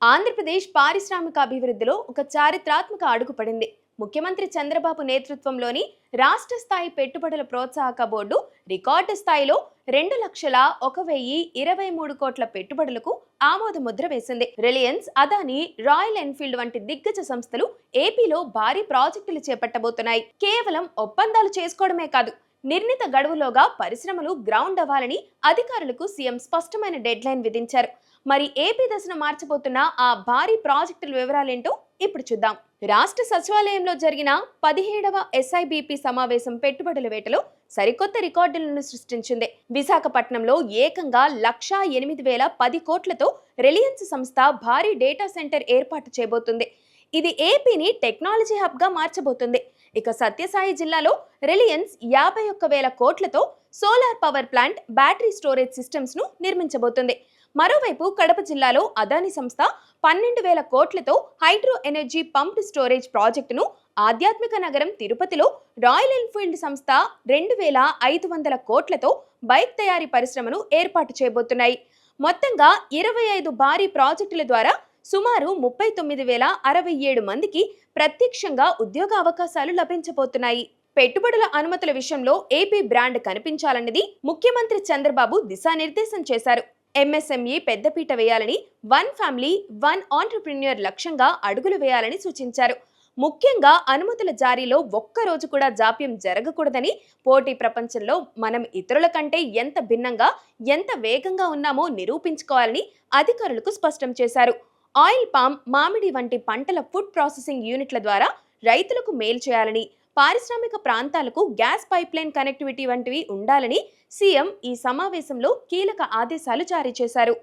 ఆంధ్రప్రదేశ్ పారిశ్రామిక అభివృద్ధిలో ఒక చారిత్రాత్మక అడుగు పడింది. ముఖ్యమంత్రి చంద్రబాబు నేతృత్వంలోని రాష్ట్ర స్థాయి పెట్టుబడుల ప్రోత్సాహక బోర్డు రికార్డు స్థాయిలో 2,01,023 కోట్ల పెట్టుబడులకు ఆమోద ముద్ర వేసింది. రిలయన్స్, అదానీ, రాయల్ ఎన్ఫీల్డ్ వంటి దిగ్గజ సంస్థలు ఏపీలో భారీ ప్రాజెక్టులు చేపట్టబోతున్నాయి. కేవలం ఒప్పందాలు చేసుకోవడమే కాదు, నిర్ణీత గడువులోగా పరిశ్రమలు గ్రౌండ్ అవ్వాలని అధికారులకు సీఎం స్పష్టమైన డెడ్ లైన్ విధించారు. మరి ఏపీ దశను మార్చబోతున్న ఆ భారీ ప్రాజెక్టుల వివరాలేంటో ఇప్పుడు చూద్దాం. రాష్ట్ర సచివాలయంలో జరిగిన 17వ SIBP సమావేశం పెట్టుబడుల వేటలో సరికొత్త రికార్డులను సృష్టించింది. విశాఖపట్నంలో ఏకంగా 1,08,010 కోట్లతో రిలయన్స్ సంస్థ భారీ డేటా సెంటర్ ఏర్పాటు చేయబోతుంది. ఇది ఏపీని టెక్నాలజీ హబ్ గా మార్చబోతుంది. ఇక సత్యసాయి జిల్లాలో రిలయన్స్ 51,000 కోట్లతో solar power plant, battery storage systems ను నిర్మించబోతుంది. మరోవైపు కడప జిల్లాలో అదానీ సంస్థ 12,000 కోట్లతో హైడ్రో ఎనర్జీ పంప్డ్ స్టోరేజ్ ప్రాజెక్టును, ఆధ్యాత్మిక నగరం తిరుపతిలో రాయల్ ఎన్ఫీల్డ్ సంస్థ 2,500 కోట్లతో బైక్ తయారీ పరిశ్రమను ఏర్పాటు చేయబోతున్నాయి. మొత్తంగా 25 భారీ ప్రాజెక్టుల ద్వారా సుమారు 39,067 మందికి ప్రత్యక్షంగా ఉద్యోగ అవకాశాలు లభించబోతున్నాయి. పెట్టుబడుల అనుమతుల విషయంలో ఏపీ బ్రాండ్ కనిపించాలన్నది ముఖ్యమంత్రి చంద్రబాబు దిశానిర్దేశం చేశారు. MSME పెద్దపీట వేయాలని, వన్ ఫ్యామిలీ వన్ ఆంటర్‌ప్రెన్యూర్ లక్ష్యంగా అడుగులు వేయాలని సూచించారు. ముఖ్యంగా అనుమతుల జారీలో ఒక్కరోజు కూడా జాప్యం జరగకూడదని, పోటీ ప్రపంచంలో మనం ఇతరుల కంటే ఎంత భిన్నంగా, ఎంత వేగంగా ఉన్నామో నిరూపించుకోవాలని అధికారులకు స్పష్టం చేశారు. ఆయిల్ పామ్, మామిడి వంటి పంటల ఫుడ్ ప్రాసెసింగ్ యూనిట్ల ద్వారా రైతులకు మేలు చేయాలని, పారిశ్రామిక ప్రాంతాలకు గ్యాస్ పైప్లైన్ కనెక్టివిటీ వంటివి ఉండాలని సీఎం ఈ సమావేశంలో కీలక ఆదేశాలు జారీ చేశారు.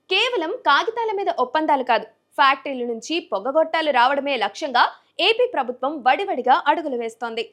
కేవలం కాగితాల మీద ఒప్పందాలు కాదు, ఫ్యాక్టరీల నుంచి పొగగొట్టాలు రావడమే లక్ష్యంగా ఏపీ ప్రభుత్వం వడివడిగా అడుగులు వేస్తోంది.